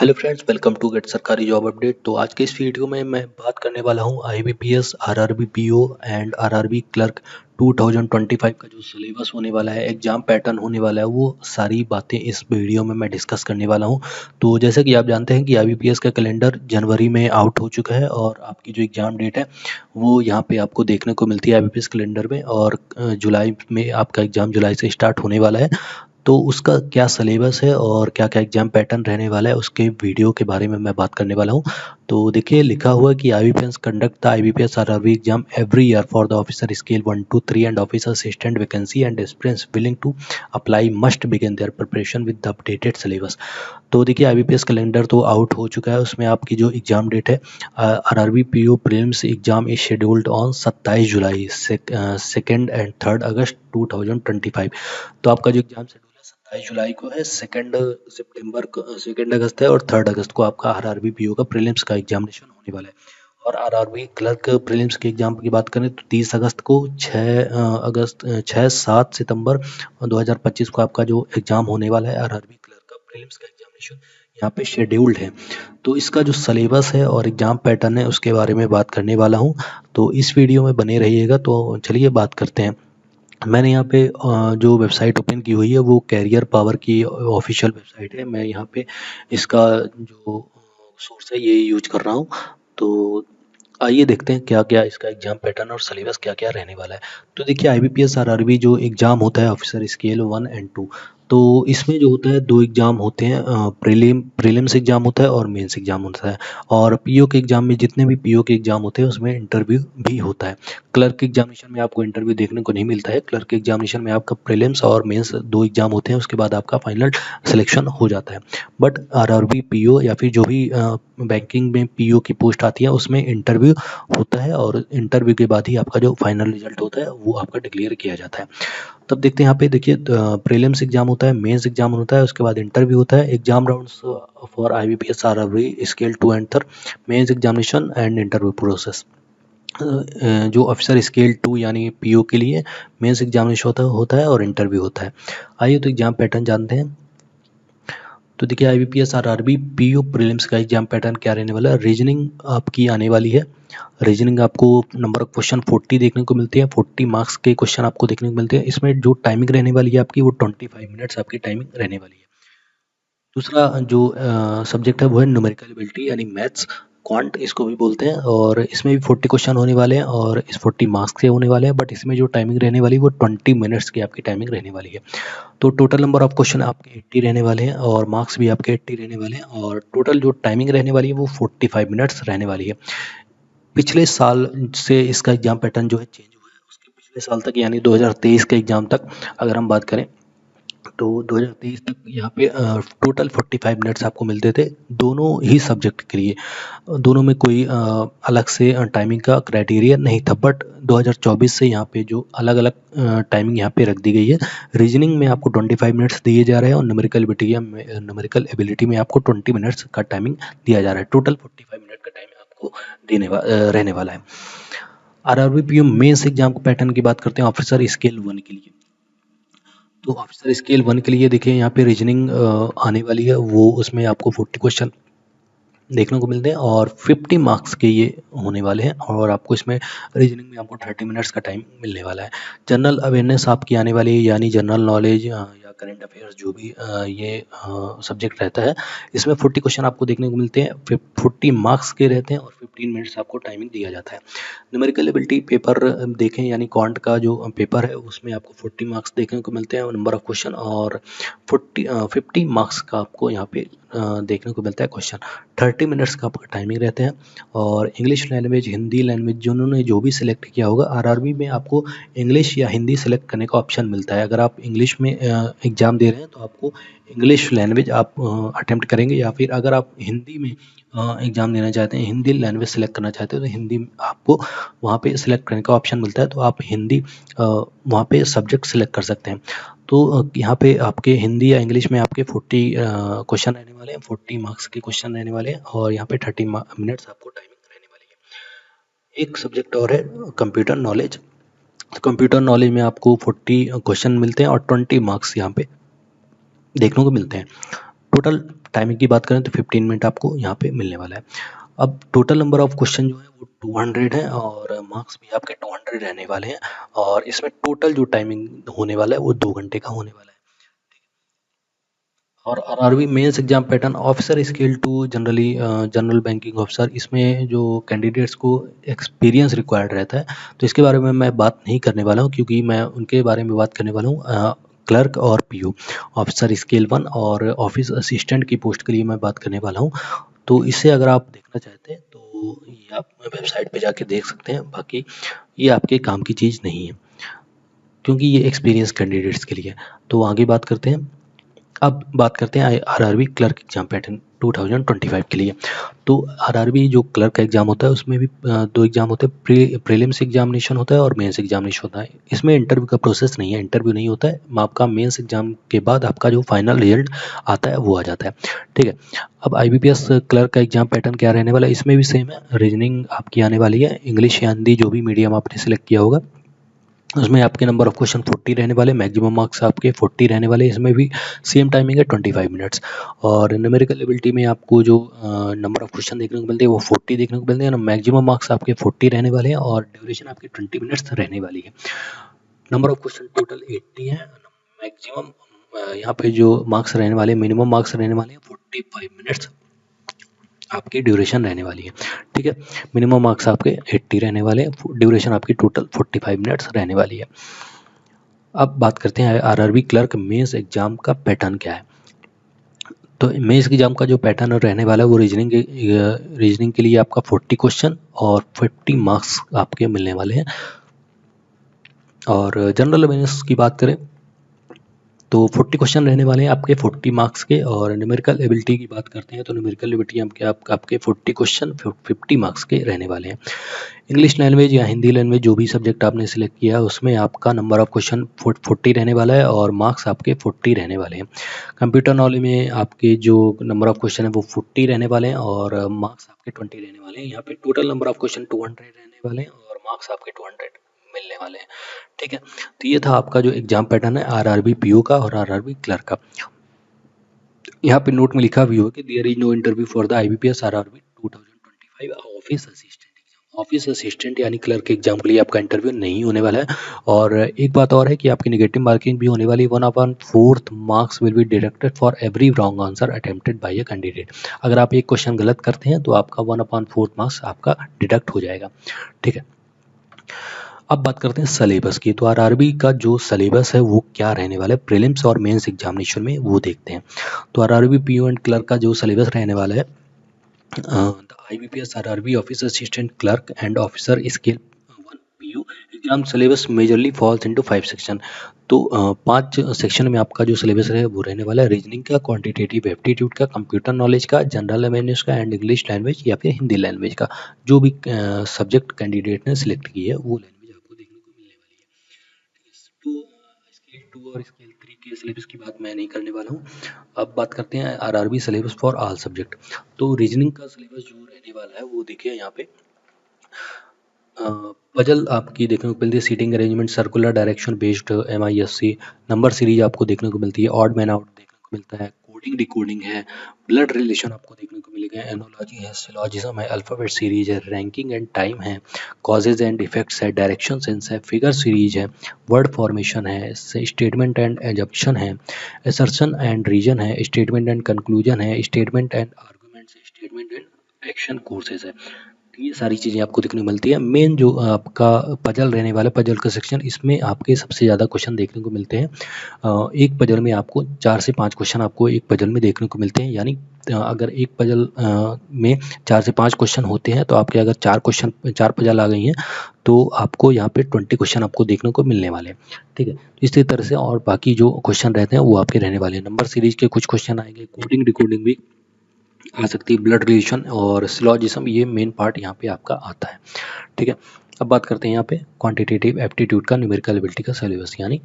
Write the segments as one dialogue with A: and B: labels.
A: Hello friends, welcome to get Sarkari job update. तो आज के इस वीडियो में मैं बात करने वाला हूं IBPS, RRB PO and RRB clerk 2025 का जो सिलेबस होने वाला है, एग्जाम पैटर्न होने वाला है, वो सारी बातें इस वीडियो में मैं डिस्कस करने वाला हूं। तो जैसे कि आप जानते हैं कि आईबीपीएस का कैलेंडर जनवरी में आउट हो चुका है और आपकी जो एग्ज़ाम डेट है वो यहाँ पे आपको देखने को मिलती है आईबीपीएस कैलेंडर में। और जुलाई में आपका एग्ज़ाम जुलाई से स्टार्ट होने वाला है। तो उसका क्या सिलेबस है और क्या-क्या एग्ज़ाम पैटर्न रहने वाला है, उसके वीडियो के बारे में मैं बात करने वाला हूँ। तो देखिए, लिखा हुआ है कि IBPS conduct the IBPS RRB exam every year for the officer scale 1 to 3 and officer assistant vacancy and aspirants willing to apply must begin their preparation with the updated syllabus. तो देखिए, आईबीपीएस कैलेंडर तो out हो चुका है, उसमें आपकी जो exam date है RRB PO prelims exam is scheduled on 27 July 2nd and 3rd अगस्त 2025। तो आपका जो एग्ज़ाम शेड्यूल है 27 जुलाई को है, 2 अगस्त है और 3rd अगस्त को आपका आरआरबी पीओ का प्रीलिम्स का एग्जामिनेशन होने वाला है। और आरआरबी क्लर्क प्रीलिम्स के एग्जाम की बात करें तो 30 अगस्त को, 6-7 सितंबर 2025 को आपका जो एग्जाम होने वाला है आरआरबी क्लर्क का प्रीलिम्स का एग्जामिनेशन यहाँ पे शेड्यूल्ड है। तो इसका जो सिलेबस है और एग्जाम पैटर्न है उसके बारे में बात करने वाला हूँ। तो इस वीडियो में बने रहिएगा। तो चलिए बात करते हैं। मैंने यहाँ पे जो वेबसाइट ओपन की हुई है वो कैरियर पावर की ऑफिशियल वेबसाइट है। मैं यहाँ पे इसका जो सोर्स है ये यूज कर रहा हूँ। तो आइए देखते हैं क्या क्या इसका एग्जाम पैटर्न और सिलेबस क्या क्या रहने वाला है। तो देखिए, आईबीपीएस आरआरबी जो एग्जाम होता है ऑफिसर स्केल 1 एंड 2, तो इसमें जो होता है दो एग्जाम होते हैं। प्रीलिम्स एग्जाम होता है और मेंस एग्जाम होता है। और पीओ के एग्जाम में जितने भी पीओ के एग्जाम होते हैं उसमें इंटरव्यू भी होता है। क्लर्क एग्जामिनेशन में आपको इंटरव्यू देखने को नहीं मिलता है। क्लर्क एग्जामिनेशन में आपका प्रीलिम्स और मेंस दो एग्जाम होते हैं, उसके बाद आपका फाइनल सिलेक्शन हो जाता है। बट आरआरबी पीओ या फिर जो भी बैंकिंग में पीओ की पोस्ट आती है उसमें इंटरव्यू होता है और इंटरव्यू के बाद ही आपका जो फाइनल रिजल्ट होता है वो आपका डिक्लेयर किया जाता है। तब देखते हैं यहाँ पे, देखिए, प्रीलिम्स एग्जाम होता है, मेंस एग्जाम होता है, उसके बाद इंटरव्यू होता है। Exam rounds for IBPS RRB scale 2 and 3, mains examination and interview process. जो ऑफिसर स्केल 2 यानी पीओ के लिए मेंस एग्जामिनेशन होता है और इंटरव्यू होता है। आइए तो एग्जाम पैटर्न जानते हैं। तो देखिए, आईबीपीएस आरआरबी पीओ प्रीलिम्स का एग्जाम पैटर्न क्या रहने वाला है। रीजनिंग आपकी आने वाली है। रीजनिंग आपको नंबर ऑफ क्वेश्चन 40 देखने को मिलते हैं। 40 मार्क्स के क्वेश्चन आपको देखने को मिलते हैं। इसमें जो टाइमिंग रहने वाली है आपकी वो 25 मिनट्स आपकी टाइमिंग रहने वाली है। दूसरा जो सब्जेक्ट है वो है न्यूमेरिकल एबिलिटी यानी मैथ्स, क्वांट इसको भी बोलते हैं। और इसमें भी 40 क्वेश्चन होने वाले हैं और इस 40 मार्क्स के होने वाले हैं। बट इसमें जो टाइमिंग रहने वाली है वो 20 मिनट्स की आपकी टाइमिंग रहने वाली है। तो टोटल नंबर ऑफ क्वेश्चन आपके 80 रहने वाले हैं और मार्क्स भी आपके 80 रहने वाले हैं। और टोटल जो टाइमिंग रहने वाली है वो 45 मिनट्स रहने वाली है। पिछले साल से इसका एग्जाम पैटर्न जो है चेंज हुआ है। उसके पिछले साल तक यानी 2023 के एग्जाम तक अगर हम बात करें तो 2023 तक यहाँ पे टोटल 45 मिनट्स आपको मिलते थे दोनों ही सब्जेक्ट के लिए। दोनों में कोई अलग से टाइमिंग का क्राइटेरिया नहीं था। बट 2024 से यहाँ पे जो अलग अलग टाइमिंग यहाँ पे रख दी गई है। रीजनिंग में आपको 25 मिनट्स दिए जा रहे हैं और न्यूमेरिकल एबिलिटी में आपको 20 मिनट्स का टाइमिंग दिया जा रहा है। टोटल 45 मिनट का टाइम आपको रहने वाला है। आरआरबी पीओ मेंस एग्जाम के पैटर्न की बात करते हैं ऑफिसर स्केल 1 के लिए। तो ऑफिसर स्केल 1 के लिए देखिए, यहाँ पे रीजनिंग आने वाली है, वो उसमें आपको 40 क्वेश्चन देखने को मिलते हैं और 50 मार्क्स के ये होने वाले हैं। और आपको इसमें रीजनिंग में आपको 30 मिनट्स का टाइम मिलने वाला है। जनरल अवेयरनेस आपकी आने वाली है यानी जनरल नॉलेज या करंट अफेयर्स जो भी ये सब्जेक्ट रहता है, इसमें 40 क्वेश्चन आपको देखने को मिलते हैं। 40 मार्क्स के रहते हैं और 15 मिनट्स आपको टाइमिंग दिया जाता है। न्यूमेरिकल एबिलिटी पेपर देखें यानी क्वांट का जो पेपर है उसमें आपको 40 मार्क्स देखने को मिलते हैं नंबर ऑफ क्वेश्चन और 50 मार्क्स का आपको यहाँ पे देखने को मिलता है क्वेश्चन। 30 मिनट्स का आपका टाइमिंग रहते हैं। और इंग्लिश लैंग्वेज, हिंदी लैंग्वेज जिन्होंने जो भी सिलेक्ट किया होगा, आरआरबी में आपको इंग्लिश या हिंदी सेलेक्ट करने का ऑप्शन मिलता है। अगर आप इंग्लिश में एग्ज़ाम दे रहे हैं तो आपको इंग्लिश लैंग्वेज आप अटेम्प्ट करेंगे, या फिर अगर आप हिंदी में एग्ज़ाम देना चाहते हैं, हिंदी लैंग्वेज सेलेक्ट करना चाहते हो तो हिंदी आपको वहाँ पे सिलेक्ट करने का ऑप्शन मिलता है। तो आप हिंदी वहाँ पे सब्जेक्ट सेलेक्ट कर सकते हैं। तो यहाँ पे आपके हिंदी या इंग्लिश में आपके 40 क्वेश्चन रहने वाले हैं, 40 मार्क्स के क्वेश्चन रहने वाले हैं और यहाँ पे 30 मिनट्स आपको टाइमिंग रहने वाली है। एक सब्जेक्ट और है कंप्यूटर नॉलेज। कंप्यूटर नॉलेज में आपको 40 क्वेश्चन मिलते हैं और 20 मार्क्स यहाँ पे देखने को मिलते हैं। टोटल टाइमिंग की बात करें तो 15 मिनट आपको यहाँ पे मिलने वाला है। अब टोटल नंबर ऑफ क्वेश्चन जो है वो 200 है और मार्क्स भी आपके 200 रहने वाले हैं और इसमें टोटल जो टाइमिंग होने वाला है वो 2 घंटे का होने वाला है। और RRB mains exam pattern officer scale two general banking officer, इसमें जो कैंडिडेट्स को एक्सपीरियंस रिक्वायर्ड रहता है, तो इसके बारे में मैं बात नहीं करने वाला हूँ क्योंकि मैं उनके बारे में बात करने वाला हूँ क्लर्क और पीओ ऑफिसर स्केल 1 और ऑफिस असिस्टेंट की पोस्ट के लिए मैं बात करने वाला हूँ। तो इसे अगर आप देखना चाहते हैं तो ये आप वेबसाइट पे जाके देख सकते हैं, बाकी ये आपके काम की चीज़ नहीं है क्योंकि ये एक्सपीरियंस कैंडिडेट्स के लिए है। तो आगे बात करते हैं। अब बात करते हैं आरआरबी क्लर्क एग्जाम पैटर्न 2025 के लिए। तो आरआरबी जो क्लर्क का एग्जाम होता है उसमें भी 2 एग्जाम होते हैं, प्रीलिम्स एग्जामिनेशन होता है और मेंस एग्जामिनेशन होता है। इसमें इंटरव्यू का प्रोसेस नहीं है, इंटरव्यू नहीं होता है, आपका मेंस एग्जाम के बाद आपका जो फाइनल रिजल्ट आता है वो आ जाता है। ठीक है, अब आईबीपीएस क्लर्क का एग्जाम पैटर्न क्या रहने वाला है, इसमें भी सेम है, रीजनिंग आपकी आने वाली है, इंग्लिश या हिंदी जो भी मीडियम आपने सेलेक्ट किया होगा उसमें आपके नंबर ऑफ क्वेश्चन 40 रहने वाले, मैक्सिमम मार्क्स आपके 40 रहने वाले। इसमें भी सेम टाइमिंग है 25 मिनट्स और न्यूमेरिकल एबिलिटी में आपको जो नंबर ऑफ क्वेश्चन देखने को मिलते हैं वो 40 देखने को मिलते हैं, मैक्सिमम मार्क्स आपके 40 रहने वाले हैं और ड्यूरेशन आपकी 20 मिनट्स रहने वाली है। नंबर ऑफ क्वेश्चन टोटल 80 है, मैक्सिमम यहाँ पे जो मार्क्स रहने वाले, मिनिमम मार्क्स रहने वाले हैं 45 मिनट्स आपकी ड्यूरेशन रहने वाली है। ठीक है, मिनिमम मार्क्स आपके 80 रहने वाले हैं, ड्यूरेशन आपकी टोटल 45 मिनट्स रहने वाली है। अब बात करते हैं आरआरबी क्लर्क मेंस एग्जाम का पैटर्न क्या है। तो मेंस एग्जाम का जो पैटर्न रहने वाला है वो रीजनिंग के लिए आपका 40 क्वेश्चन और 50 मार्क्स आपके मिलने वाले हैं। और जनरल अवेयरनेस की बात करें तो 40 क्वेश्चन रहने वाले हैं आपके 40 मार्क्स के। और न्यूमेरिकल एबिलिटी की बात करते हैं तो न्यूमेरिकल एबिलिटी आपके 40 क्वेश्चन 50 मार्क्स के रहने वाले हैं। इंग्लिश लैंग्वेज या हिंदी लैंग्वेज जो भी सब्जेक्ट आपने सिलेक्ट किया है उसमें आपका नंबर ऑफ क्वेश्चन 40 रहने वाला है और मार्क्स आपके 40 रहने वाले हैं। कंप्यूटर नॉलेज में आपके जो नंबर ऑफ क्वेश्चन है वो 40 रहने वाले हैं और मार्क्स आपके 20 रहने वाले हैं। यहाँ पे टोटल नंबर ऑफ क्वेश्चन 200 रहने वाले हैं और मार्क्स आपके 200 मिलने वाले हैं। ठीक है, तो ये था आपका जो एग्जाम पैटर्न है आरआरबी पीओ का और आरआरबी क्लर्क का। यहाँ पे नोट में लिखा भी हुआ कि there is no interview for the IBPS RRB 2025 office assistant. Office assistant यानी क्लर्क के एग्जाम के लिए आपका इंटरव्यू नहीं होने वाला है। और एक बात और है कि आपकी नेगेटिव मार्किंग भी होने वाली है, 1/4 marks will be deducted for every wrong answer attempted by a candidate. अगर आप एक क्वेश्चन गलत करते हैं तो आपका 1/4 मार्क्स आपका डिडक्ट हो जाएगा। ठीक है, अब बात करते हैं सलेबस की। तो आरआरबी का जो सलेबस है वो क्या रहने वाला है प्रीलिम्स और मेंस एग्जामिनेशन में, वो देखते हैं। तो आरआरबी पीओ एंड क्लर्क का जो सलेबस रहने वाला है, the IBPS RRB office assistant clerk and officer scale 1 PO exam syllabus majorly falls into 5 section. तो 5 सेक्शन में आपका जो सिलेबस है वो रहने वाला है, रीजनिंग का, क्वांटिटेटिव एप्टीट्यूड का, कंप्यूटर नॉलेज का, जनरल अवेयरनेस का एंड इंग्लिश लैंग्वेज या फिर हिंदी लैंग्वेज का। जो भी सब्जेक्ट कैंडिडेट ने सिलेक्ट की है वो लैंग्वेज आपको देखने को मिलने वाली है। तो स्केल 2 और स्केल 3 के सिलेबस की बात मैं नहीं करने वाला हूँ। अब बात करते हैं RRB syllabus for all subject. तो रीजनिंग का सिलेबस जो रहने वाला है वो देखिए यहाँ पे पजल आपकी देखने को मिलती है, seating arrangement, circular direction based MISC, number series आपको देखने को मिलती है, ऑड मैन आउट देखने को मिलता है, कोडिंग डिकोडिंग है, ब्लड रिलेशन आपको देखने को मिलेगा, एनोलॉजी है, सिलॉजिज्म है, अल्फाबेट सीरीज है, रैंकिंग एंड टाइम है, कॉजेज एंड इफेक्ट्स है, डायरेक्शन सेंस है, फिगर सीरीज है, वर्ड फॉर्मेशन है, स्टेटमेंट एंड एजप्शन है, असर्शन एंड रीजन है, स्टेटमेंट एंड कंक्लूजन है, स्टेटमेंट एंड आर्गुमेंट्स है, स्टेटमेंट एंड एक्शन कोर्सेज है। ये सारी चीज़ें आपको देखने को मिलती है। मेन जो आपका पजल रहने वाला है, पजल का सेक्शन, इसमें आपके सबसे ज़्यादा क्वेश्चन देखने को मिलते हैं। एक पजल में आपको 4 से 5 क्वेश्चन आपको एक पजल में देखने को मिलते हैं, यानी अगर एक पजल में 4 से 5 क्वेश्चन होते हैं तो आपके अगर 4 पजल आ गई हैं तो आपको यहाँ पे 20 क्वेश्चन आपको देखने को मिलने वाले हैं। ठीक है, इसी तरह से और बाकी जो क्वेश्चन रहते हैं वो आपके रहने वाले हैं। नंबर सीरीज के कुछ क्वेश्चन आएंगे, कोडिंग डिकोडिंग भी आ सकती है, ब्लड रिलेशन और सिलॉजिज्म, ये मेन पार्ट यहाँ पे आपका आता है। ठीक है, अब बात करते हैं यहाँ पे क्वांटिटेटिव एप्टीट्यूड का, न्यूमेरिकल एबिलिटी का सिलेबस यानी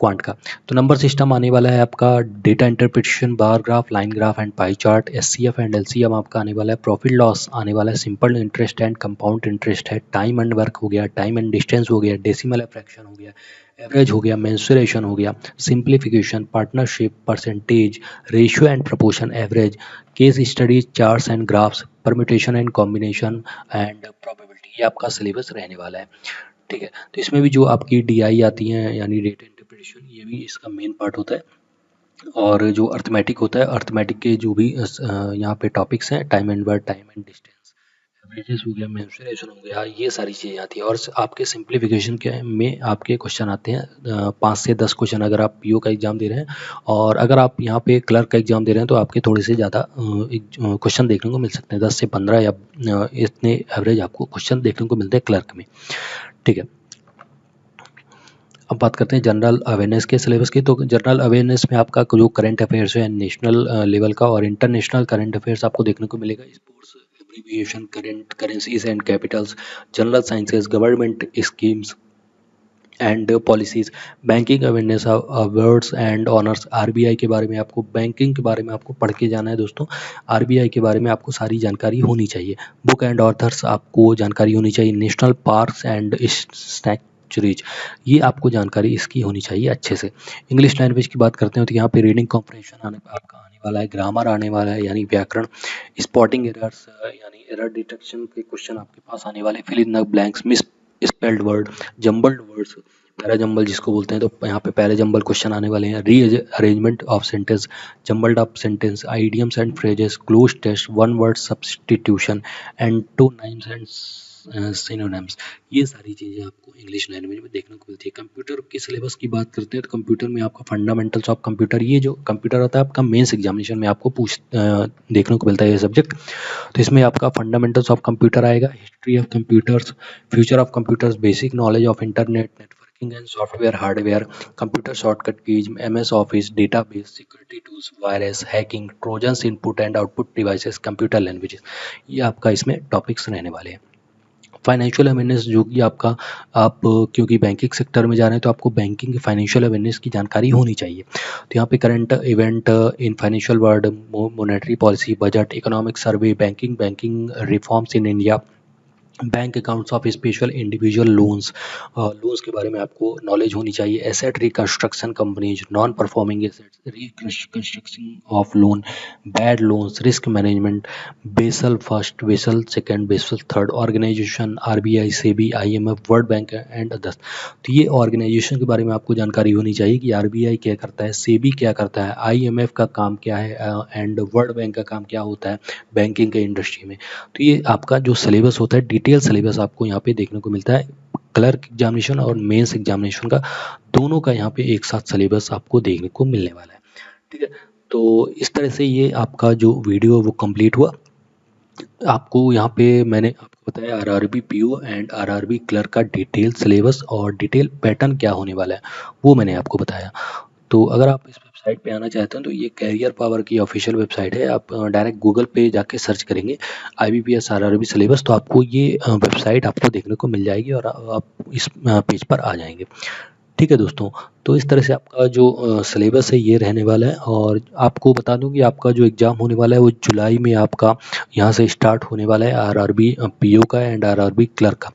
A: क्वांट का। तो नंबर सिस्टम आने वाला है आपका, data interpretation, bar graph, line graph and pie chart, SCF and LCM आपका आने वाला है, प्रॉफिट लॉस आने वाला है, simple interest and compound interest है, टाइम एंड वर्क हो गया, टाइम एंड डिस्टेंस हो गया, डेसिमल फ्रैक्शन हो गया, एवरेज हो गया, मेंसुरेशन हो गया, simplification, partnership, percentage, ratio and proportion, average, case studies, charts and graphs, permutation and combination and probability, ये आपका सिलेबस रहने वाला है। ठीक है, तो इसमें भी जो आपकी डीआई आती हैं यानी डेटा इंटरप्रिटेशन, ये भी इसका मेन पार्ट होता है। और जो अर्थमेटिक होता है, अर्थमेटिक के जो भी यहाँ पे टॉपिक्स हैं, time and word, time and distance, averages हो गया, मेंसुरेशन हो गया, ये सारी चीज़ें आती हैं। और आपके सिंप्लीफिकेशन के में आपके क्वेश्चन आते हैं 5 से 10 क्वेश्चन, अगर आप पीओ का एग्जाम दे रहे हैं। और अगर आप यहाँ पे क्लर्क का एग्जाम दे रहे हैं तो आपके थोड़े से ज़्यादा क्वेश्चन देखने को मिल सकते हैं, 10 से 15 या इतने एवरेज आपको क्वेश्चन देखने को मिलते हैं क्लर्क में। ठीक है, अब बात करते हैं जनरल अवेयरनेस के सिलेबस की। तो जनरल अवेयरनेस में आपका जो करंट अफेयर्स है नेशनल लेवल का और इंटरनेशनल करंट अफेयर्स आपको देखने को मिलेगा। Sports, abbreviation, current currencies and Capitals, general sciences, government schemes and policies, banking awareness, awards and honours, RBI के बारे में आपको, बैंकिंग के बारे में आपको पढ़ के जाना है दोस्तों। आरबीआई के बारे में आपको सारी जानकारी होनी चाहिए। बुक एंड ऑथर्स आपको जानकारी होनी चाहिए। नेशनल पार्क्स एंड सैंक्चुरीज, ये आपको जानकारी इसकी होनी चाहिए अच्छे से। इंग्लिश लैंग्वेज की बात करते हैं तो यहाँ पे रीडिंग कॉम्प्रिहेंशन आपका आने वाला है, ग्रामर आने वाला है यानी व्याकरण, स्पॉटिंग एरर्स यानी एरर डिटेक्शन के क्वेश्चन आपके पास आने वाले, fill in the blanks, misspelled word, jumbled words, parajumble जिसको बोलते हैं, तो यहाँ पे पैराजम्बल क्वेश्चन आने वाले हैं। Rearrangement of sentence, jumbled up sentence, idioms and phrases, cloze test, one word substitution, antonyms and synonyms, ये सारी चीज़ें आपको इंग्लिश लैंग्वेज में देखने को मिलती है। कंप्यूटर के सिलेबस की बात करते हैं तो कंप्यूटर में आपका फंडामेंटल्स ऑफ कंप्यूटर, ये जो कंप्यूटर होता है आपका मेंस एग्जामिनेशन में आपको देखने को मिलता है ये सब्जेक्ट। तो इसमें आपका फंडामेंटल्स ऑफ कंप्यूटर आएगा, history of computers, future of computers, basic knowledge of internet, networking and software hardware, computer shortcut keys, MS office, database, security tools, virus, hacking, trojans, input and output devices, computer languages, ये आपका इसमें topics रहने वाले हैं। Financial awareness जो कि आपका, आप क्योंकि बैंकिंग सेक्टर में जा रहे हैं तो आपको बैंकिंग की फाइनेंशियल अवेयरनेस की जानकारी होनी चाहिए। तो यहाँ पे current event in financial world, monetary policy, budget, economic survey, banking reforms in India, bank accounts of special individual loans, loans के बारे में आपको नॉलेज होनी चाहिए। Asset reconstruction companies, non performing assets, reconstruction of loan, bad loans, risk management, Basel first, Basel second, Basel third, organisation, RBI, SEBI, IMF, world bank and others. तो ये organisation के बारे में आपको जानकारी होनी चाहिए कि आरबीआई क्या करता है, सेबी क्या करता है, आईएमएफ का काम क्या है एंड वर्ल्ड बैंक का काम क्या होता है बैंकिंग के इंडस्ट्री में। तो ये आपका जो सिलेबस होता है, डिटेल सिलेबस आपको यहाँ पे देखने को मिलता है। क्लर्क एग्जामिनेशन और मेंस एग्जामिनेशन का दोनों का यहाँ पे एक साथ सिलेबस आपको देखने को मिलने वाला है। ठीक है, तो इस तरह से ये आपका जो वीडियो वो कंप्लीट हुआ। आपको यहाँ पे मैंने आपको बताया RRB PO and RRB clerk का डिटेल सिलेबस और डिटेल पैटर्न क्या होने वाला है वो मैंने आपको बताया। तो अगर आप इस वेबसाइट पे आना चाहते हैं तो ये कैरियर पावर की ऑफिशियल वेबसाइट है। आप डायरेक्ट गूगल पे जाके सर्च करेंगे IBPS आरआरबी सिलेबस तो आपको ये वेबसाइट आपको देखने को मिल जाएगी और आप इस पेज पर आ जाएंगे। ठीक है दोस्तों, तो इस तरह से आपका जो सिलेबस है ये रहने वाला है। और आपको बता दूं कि आपका जो एग्ज़ाम होने वाला है वो जुलाई में आपका यहाँ से स्टार्ट होने वाला है, आरआरबी पीओ का एंड आरआरबी क्लर्क का।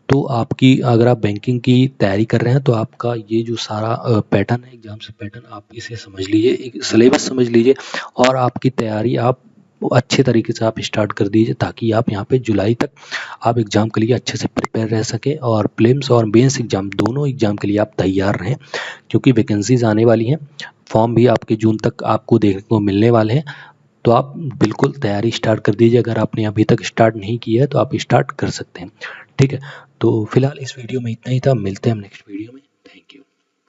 A: तो आपकी अगर आप बैंकिंग की तैयारी कर रहे हैं तो आपका ये जो सारा पैटर्न है, एग्जाम से पैटर्न, आप इसे समझ लीजिए, एक सिलेबस समझ लीजिए और आपकी तैयारी आप अच्छे तरीके से आप स्टार्ट कर दीजिए ताकि आप यहाँ पे जुलाई तक आप एग्ज़ाम के लिए अच्छे से प्रिपेयर रह सकें और प्रीलिम्स और मेंस एग्ज़ाम दोनों एग्ज़ाम के लिए आप तैयार रहें, क्योंकि वैकेंसीज आने वाली हैं। फॉर्म भी आपके जून तक आपको देखने को मिलने वाले हैं। तो आप बिल्कुल तैयारी स्टार्ट कर दीजिए। अगर आपने अभी तक स्टार्ट नहीं किया है तो आप स्टार्ट कर सकते हैं। ठीक है, तो फिलहाल इस वीडियो में इतना ही था। मिलते हैं हम नेक्स्ट वीडियो में।